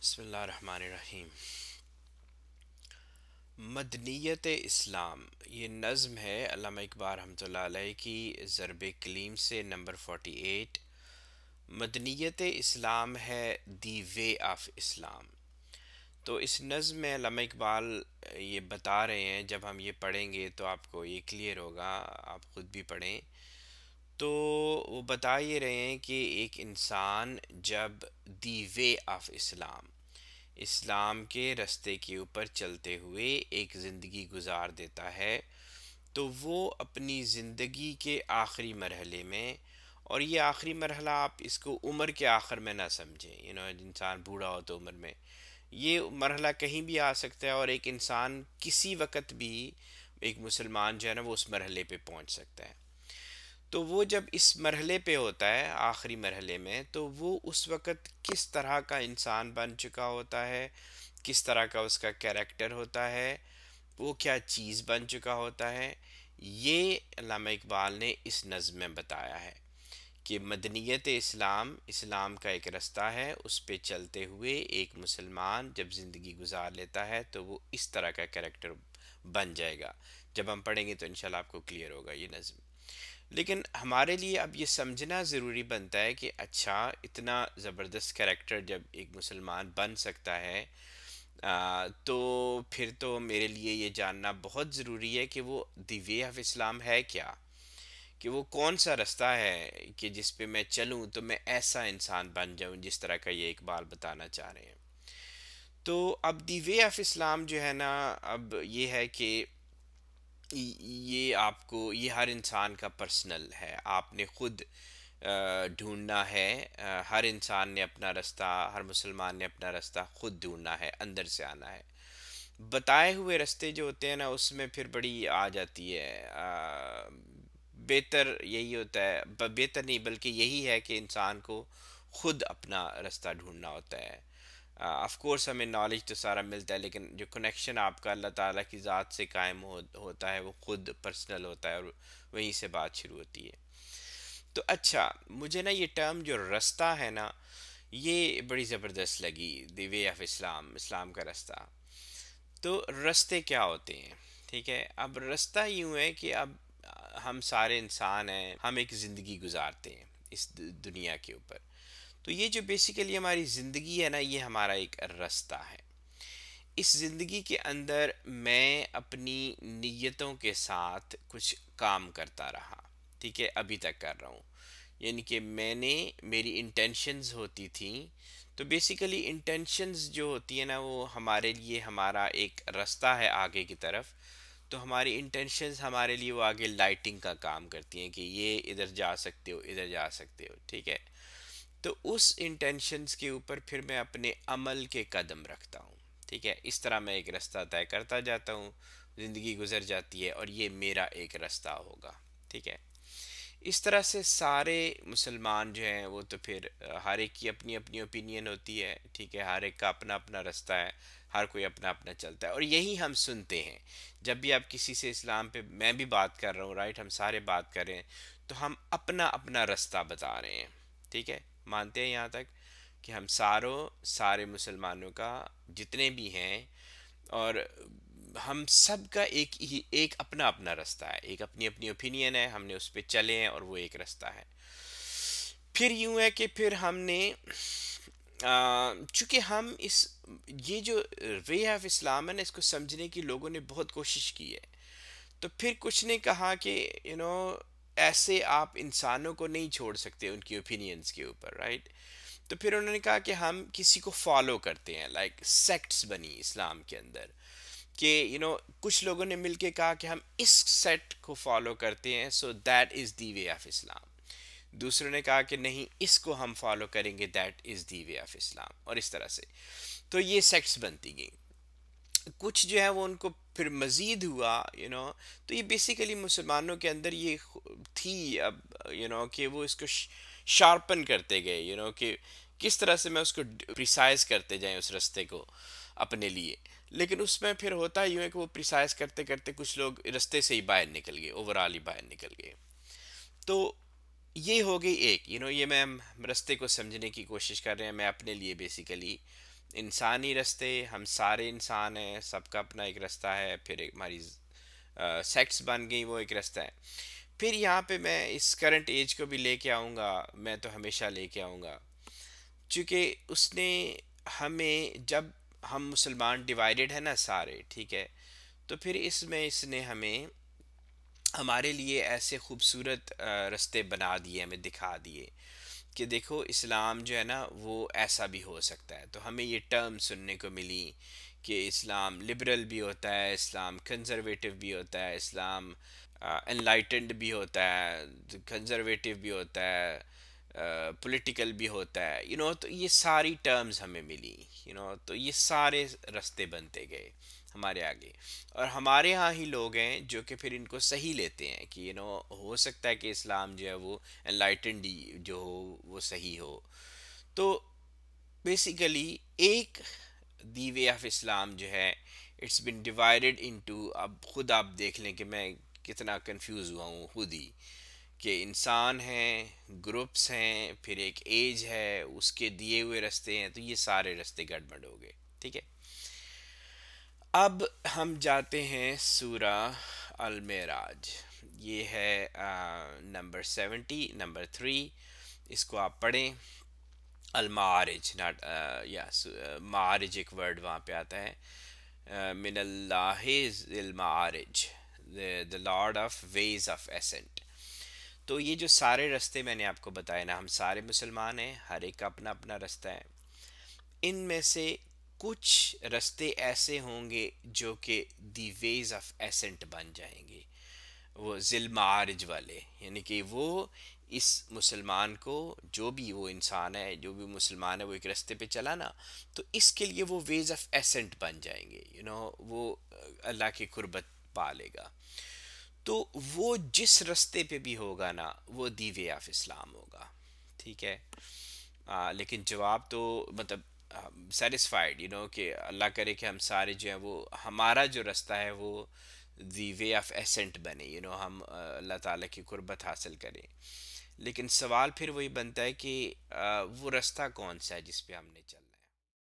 बिस्मिल्लाहिर्रहमानिर्रहीम। मदनियत इस्लाम ये नज़्म है अल्लामा इकबाल रहमतुल्लाह अलैह की ज़रब कलीम से नंबर 48। मदनियत इस्लाम है दी वे ऑफ इस्लाम। तो इस नज़्म में अल्लामा इकबाल ये बता रहे हैं, जब हम ये पढ़ेंगे तो आपको ये क्लियर होगा, आप ख़ुद भी पढ़ें। तो वो बता ये रहे हैं कि एक इंसान जब दी वे ऑफ इस्लाम, इस्लाम के रास्ते के ऊपर चलते हुए एक ज़िंदगी गुजार देता है, तो वो अपनी ज़िंदगी के आखिरी मरहले में, और ये आखिरी मरहला आप इसको उम्र के आखिर में ना समझें, इंसान बूढ़ा हो तो उम्र में, ये मरहला कहीं भी आ सकता है, और एक इंसान किसी वक्त भी, एक मुसलमान जो है ना, वो उस मरहले पे पहुंच सकता है। तो वो जब इस मरहले पे होता है, आखिरी मरहले में, तो वो उस वक़्त किस तरह का इंसान बन चुका होता है, किस तरह का उसका कैरेक्टर होता है, वो क्या चीज़ बन चुका होता है, ये अल्लामा इकबाल ने इस नज़्म में बताया है कि मदनियत इस्लाम, इस्लाम का एक रास्ता है, उस पे चलते हुए एक मुसलमान जब ज़िंदगी गुजार लेता है तो वो इस तरह का कैरेक्टर बन जाएगा। जब हम पढ़ेंगे तो इंशाल्लाह आपको क्लियर होगा ये नज़्म। लेकिन हमारे लिए अब ये समझना ज़रूरी बनता है कि अच्छा, इतना ज़बरदस्त कैरेक्टर जब एक मुसलमान बन सकता है, तो फिर तो मेरे लिए ये जानना बहुत ज़रूरी है कि वो द वे ऑफ इस्लाम है क्या, कि वो कौन सा रास्ता है कि जिस पे मैं चलूँ तो मैं ऐसा इंसान बन जाऊँ जिस तरह का ये इकबाल बताना चाह रहे हैं। तो अब द वे ऑफ इस्लाम जो है ना, अब ये है कि ये आपको, ये हर इंसान का पर्सनल है, आपने खुद ढूंढना है। हर इंसान ने अपना रास्ता, हर मुसलमान ने अपना रास्ता खुद ढूंढना है, अंदर से आना है। बताए हुए रास्ते जो होते हैं ना, उसमें फिर बड़ी आ जाती है, बेहतर यही होता है, बेहतर नहीं बल्कि यही है कि इंसान को खुद अपना रास्ता ढूंढना होता है। ऑफ कोर्स हमें नॉलेज तो सारा मिलता है, लेकिन जो कनेक्शन आपका अल्लाह ताला की ज़ात से कायम होता है, वो खुद पर्सनल होता है, और वहीं से बात शुरू होती है। तो अच्छा, मुझे ना ये टर्म जो रास्ता है ना, ये बड़ी ज़बरदस्त लगी, द वे ऑफ इस्लाम, इस्लाम का रास्ता। तो रास्ते क्या होते हैं? ठीक है, अब रास्ता यूं है कि अब हम सारे इंसान हैं, हम एक ज़िंदगी गुजारते हैं इस दुनिया के ऊपर। तो ये जो बेसिकली हमारी ज़िंदगी है ना, ये हमारा एक रास्ता है। इस ज़िंदगी के अंदर मैं अपनी नीयतों के साथ कुछ काम करता रहा, ठीक है, अभी तक कर रहा हूँ। यानी कि मैंने, मेरी इंटेंशंस होती थी। तो बेसिकली इंटेंशंस जो होती है ना, वो हमारे लिए हमारा एक रास्ता है आगे की तरफ। तो हमारी इंटेंशंस हमारे लिए वो आगे लाइटिंग का काम करती हैं कि ये इधर जा सकते हो, इधर जा सकते हो, ठीक है। तो उस इंटेंशंस के ऊपर फिर मैं अपने अमल के कदम रखता हूँ, ठीक है। इस तरह मैं एक रास्ता तय करता जाता हूँ, ज़िंदगी गुजर जाती है, और ये मेरा एक रास्ता होगा, ठीक है। इस तरह से सारे मुसलमान जो हैं, वो तो फिर हर एक की अपनी अपनी ओपिनियन होती है, ठीक है, हर एक का अपना अपना रास्ता है, हर कोई अपना अपना चलता है, और यही हम सुनते हैं जब भी आप किसी से इस्लाम पे, मैं भी बात कर रहा हूँ, राइट, हम सारे बात कर रहे हैं, तो हम अपना अपना रास्ता बता रहे हैं, ठीक है। मानते हैं यहाँ तक कि हम सारे मुसलमानों का, जितने भी हैं, और हम सब का एक अपना अपना रास्ता है, एक अपनी अपनी ओपिनियन है, हमने उस पर चले हैं, और वो एक रास्ता है। फिर यूं है कि फिर हमने, चूंकि हम इस, ये जो वे ऑफ इस्लाम है ना, इसको समझने की लोगों ने बहुत कोशिश की है। तो फिर कुछ ने कहा कि यू नो ऐसे आप इंसानों को नहीं छोड़ सकते उनकी ओपिनियंस के ऊपर, राइट। तो फिर उन्होंने कहा कि हम किसी को फॉलो करते हैं, लाइक सेक्ट्स बनी इस्लाम के अंदर, कि कुछ लोगों ने मिलके कहा कि हम इस सेट को फॉलो करते हैं, so that is the way of Islam. दूसरों ने कहा कि नहीं, इसको हम फॉलो करेंगे, that is the way of Islam, और इस तरह से तो ये सेक्ट्स बनती गई। कुछ जो है वो उनको फिर मज़ीद हुआ, तो ये बेसिकली मुसलमानों के अंदर ये थी, अब कि वो इसको शार्पन करते गए, कि किस तरह से मैं उसको प्रिसाइज करते जाएं उस रास्ते को अपने लिए। लेकिन उसमें फिर होता यूँ है कि वो प्रिसाइज करते करते कुछ लोग रास्ते से ही बाहर निकल गए, ओवरऑल ही बाहर निकल गए। तो ये हो गई एक, ये मैं रास्ते को समझने की कोशिश कर रहे हैं, मैं अपने लिए बेसिकली इंसानी रास्ते, हम सारे इंसान हैं, सबका अपना एक रास्ता है। फिर एक हमारी सेक्ट्स बन गई, वो एक रास्ता है। फिर यहाँ पे मैं इस करंट एज को भी लेके आऊँगा, मैं तो हमेशा लेके आऊँगा, क्योंकि उसने हमें, जब हम मुसलमान डिवाइडेड है ना सारे, ठीक है, तो फिर इसमें इसने हमें हमारे लिए ऐसे खूबसूरत रास्ते बना दिए, हमें दिखा दिए कि देखो इस्लाम जो है ना वो ऐसा भी हो सकता है। तो हमें ये टर्म सुनने को मिली कि इस्लाम लिबरल भी होता है, इस्लाम कंजर्वेटिव भी होता है, इस्लाम एनलाइटेंड भी होता है, कंजर्वेटिव भी होता है, पॉलिटिकल भी होता है, तो ये सारी टर्म्स हमें मिली, तो ये सारे रास्ते बनते गए हमारे आगे। और हमारे यहाँ ही लोग हैं जो कि फिर इनको सही लेते हैं कि हो सकता है कि इस्लाम जो है वो एनलाइटेंड जो हो वो सही हो। तो बेसिकली एक दी वे ऑफ इस्लाम जो है, इट्स बिन डिवाइडेड इनटू, अब खुद आप देख लें कि मैं कितना कंफ्यूज हुआ हूँ खुद ही, कि इंसान हैं, ग्रुप्स हैं, फिर एक एज है, उसके दिए हुए रास्ते हैं, तो ये सारे रास्ते गड़बड़ हो गए। ठीक है, अब हम जाते हैं सूरा अल मेराज। ये है नंबर 70, नंबर 3। इसको आप पढ़ें। अल मारिज, नॉट या मारिज एक वर्ड वहाँ पे आता है, मिनल्लाहिल मारिज, the lord of ways of ascent. तो ये जो सारे रास्ते मैंने आपको बताए ना, हम सारे मुसलमान हैं, हर एक का अपना अपना रास्ता है। इनमें से कुछ रास्ते ऐसे होंगे जो कि दी वेज ऑफ एसेंट बन जाएंगे, वो जिल मारिज वाले, यानी कि वो इस मुसलमान को, जो भी वो इंसान है, जो भी मुसलमान है, वो एक रास्ते पे चला ना, तो इसके लिए वो वेज ऑफ एसेंट बन जाएंगे, वो अल्लाह की कुर्बत पा लेगा। तो वो जिस रास्ते पे भी होगा ना, वो दी वे ऑफ इस्लाम होगा। ठीक है, लेकिन जवाब तो मतलब सेटिस्फाइड, कि अल्लाह करे कि हम सारे जो हैं वो, हमारा जो रास्ता है वो दी वे ऑफ एसेंट बने, हम अल्लाह ताला की कुर्बत हासिल करें। लेकिन सवाल फिर वही बनता है कि वो रास्ता कौन सा है जिस पे हमने चलना है।